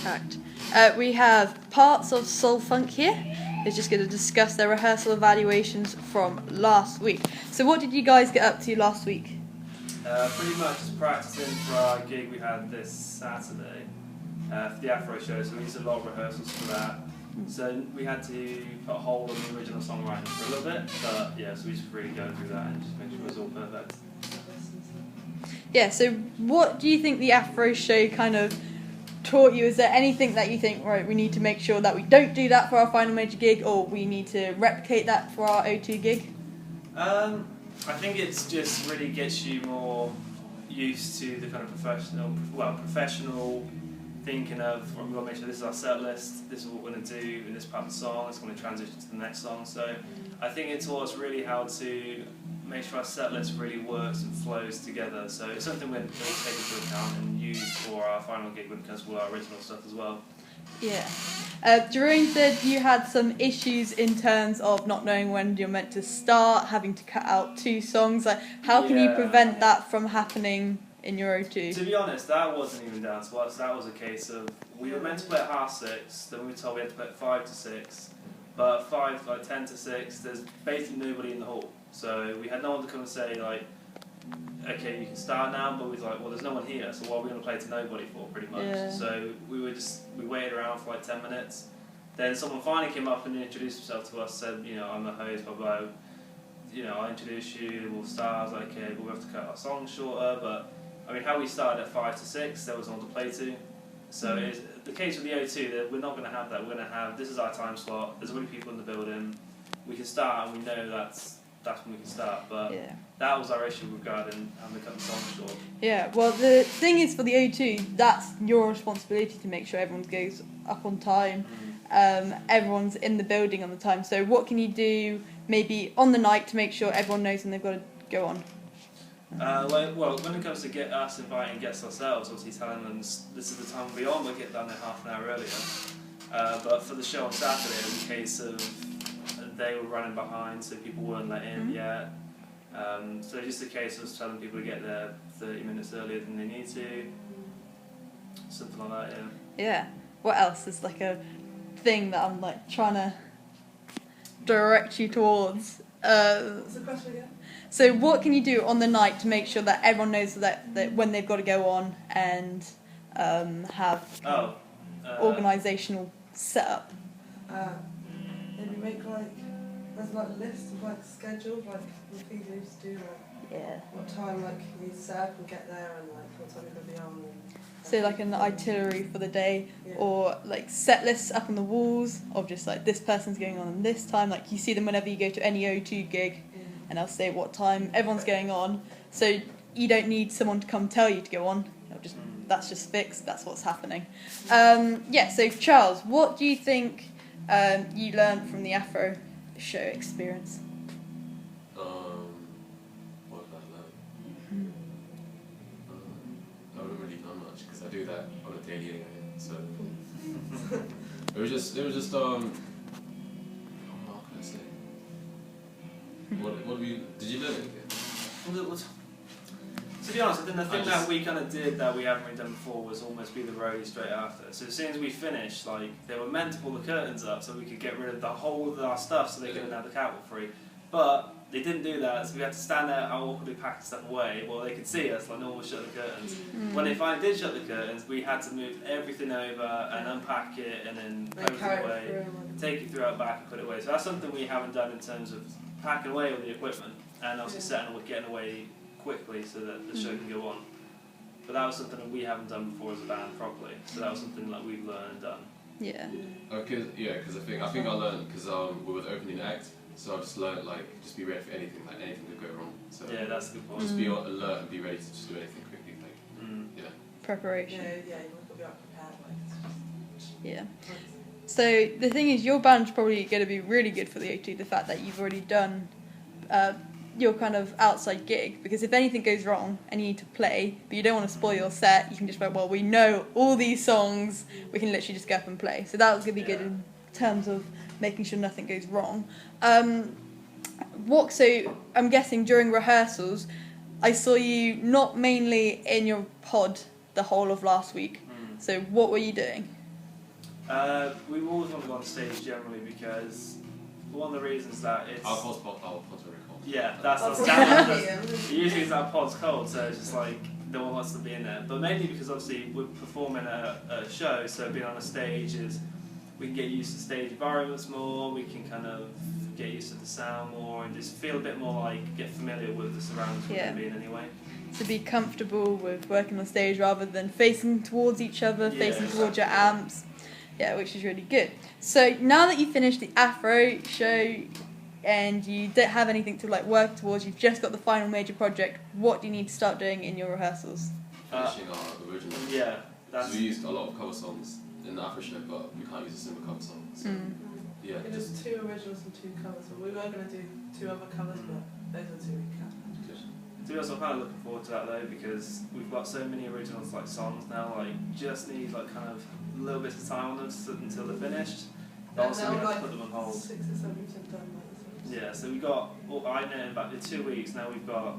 jam-packed. We have parts of Soul Funk here. They're just going to discuss their rehearsal evaluations from last week. So what did you guys get up to last week? Pretty much just practicing for our gig we had this Saturday for the AfroShow, so we used a lot of rehearsals for that. So we had to put a hold on the original songwriting for a little bit, but yeah, so we just really go through that and just make sure it was all perfect. Yeah, so what do you think the AfroShow kind of taught you? Is there anything that you think, right, we need to make sure that we don't do that for our final major gig, or we need to replicate that for our O2 gig? I think it's just really gets you more used to the kind of professional thinking of, we've got to make sure this is our set list, this is what we're going to do in this part of the song, it's going to transition to the next song. So I think it taught us really how to make sure our set list really works and flows together. So it's something we're going to take into account and use for our final gig when it comes to all our original stuff as well. Yeah. Jerome said you had some issues in terms of not knowing when you're meant to start, having to cut out 2 songs. Like, how can you prevent that from happening in your O2? To be honest, that wasn't even down to us. That was a case of, we were meant to play at 6:30, then we were told we had to play at 5 to 6. But 10 to 6, there's basically nobody in the hall. So we had no one to come and say, like, okay, you can start now, but we was like, well, there's no one here, so what are we going to play to nobody for, pretty much? Yeah. So we waited around for like 10 minutes. Then someone finally came up and introduced himself to us, said, you know, I'm the host, blah, blah, you know, I'll introduce you, we'll start. I was like, okay, we'll have to cut our song shorter, but I mean, how we started at 5 to 6, there was no one to play to. So it's the case with the O2, that we're not going to have that. We're going to have, this is our time slot, there's already people in the building, we can start and we know that's when we can start, but that was our issue regarding having to cut the song short. Yeah, well, the thing is, for the O2, that's your responsibility to make sure everyone goes up on time, everyone's in the building on the time. So what can you do maybe on the night to make sure everyone knows when they've got to go on? Well, when it comes to get us inviting guests ourselves, obviously telling them this is the time we'll be on, we'll get down there half an hour earlier. But for the show on Saturday, it was a case of they were running behind, so people weren't let in yet. So just a case of telling people to get there 30 minutes earlier than they need to. Something like that, yeah. Yeah. What else is like a thing that I'm like trying to direct you towards? What's the question again? So what can you do on the night to make sure that everyone knows that when they've got to go on and have organisational setup? Maybe make there's like a list of like scheduled, like the things you need to do, like what time like you need to set up and get there, and like what time you're going to be on. So like an itinerary for the day, or like set lists up on the walls of just like this person's going on this time. Like you see them whenever you go to any O2 gig, and they'll say what time everyone's going on. So you don't need someone to come tell you to go on. That's just fixed. That's what's happening. So Charles, what do you think you learned from the AfroShow experience? What did I learn? I haven't really done much because I do that on a daily anyway. So it was just what can I say? What did you learn anything? To be honest, I think the thing that we kind of did that we haven't really done before was almost be the roadie straight after. So as soon as we finished, like, they were meant to pull the curtains up so we could get rid of the whole of our stuff so they couldn't have the catwalk free. But they didn't do that, so we had to stand there and awkwardly pack stuff away while they could see us, like no one would shut the curtains. When they finally did shut the curtains, we had to move everything over and unpack it and then post it away, take it through out back and put it away. So that's something we haven't done in terms of packing away all the equipment and obviously getting away quickly so that the show can go on. But that was something that we haven't done before as a band properly, so that was something that we've learned and done. Yeah. Because I think I learned because we were the opening act, so I just learned like just be ready for anything, like anything could go wrong. So yeah, that's a good point. Just be alert and be ready to just do anything quickly. Like preparation. Yeah, you've got to be up prepared. Yeah. So the thing is, your band's probably going to be really good for the O2. The fact that you've already done your kind of outside gig, because if anything goes wrong and you need to play, but you don't want to spoil your set, you can just go, well, we know all these songs, we can literally just go up and play. So that was going to be good in terms of making sure nothing goes wrong. So I'm guessing during rehearsals, I saw you not mainly in your pod the whole of last week. So what were you doing? We always want to go on stage generally because one of the reasons that it's... Our pod's very cold. Yeah, that's the standard. Usually it's our pod's cold, so it's just like no one wants to be in there. But mainly because obviously we're performing a show, so being on a stage is we can get used to stage environments more, we can kind of get used to the sound more and just feel a bit more like get familiar with the surroundings we're going to be in anyway. To be comfortable with working on stage rather than facing towards each other, facing towards your amps. Yeah, which is really good. So now that you've finished the Afro show and you don't have anything to like work towards, you've just got the final major project, what do you need to start doing in your rehearsals? Finishing our original. Yeah. So we used a lot of cover songs in the Afro show, but we can't use a single cover song. So, yeah. Just 2 originals and 2 covers. We were going to do 2 other covers, but those are 2 we can't. To be honest, I'm kind of looking forward to that though because we've got so many originals like songs now. Like just need like kind of little bits of time on them until they're finished. Also, we have to put them on hold. 6 or 7% done. Yeah, so we got. Well, I know about in 2 weeks now we've got.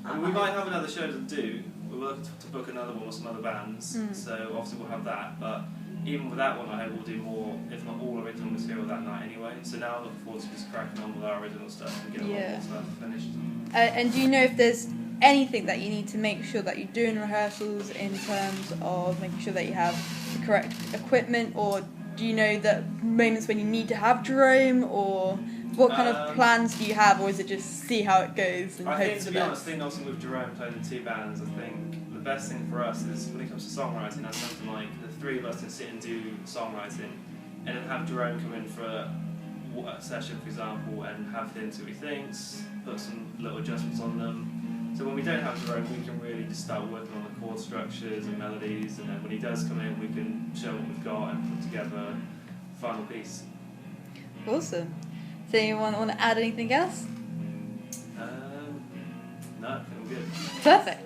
I mean, we might have another show to do. We're looking to book another one with some other bands. So obviously we'll have that, but. Even with that one, I hope we'll do more, if not all original material that night anyway. So now I'm looking forward to just cracking on with our original stuff and get a lot more stuff finished. And do you know if there's anything that you need to make sure that you do in rehearsals in terms of making sure that you have the correct equipment, or do you know that moments when you need to have Jerome, or what kind of plans do you have, or is it just see how it goes and I hope think, for to the be best? honest, I think obviously with Jerome playing in 2 bands, I think the best thing for us is when it comes to songwriting, that's something like the 3 of us can sit and do songwriting and then have Jerome come in for a session, for example, and have him see what he thinks, put some little adjustments on them. So when we don't have Jerome, we can really just start working on the chord structures and melodies, and then when he does come in, we can show what we've got and put together a final piece. Awesome. So anyone want to add anything else? No, I think we're good. Perfect.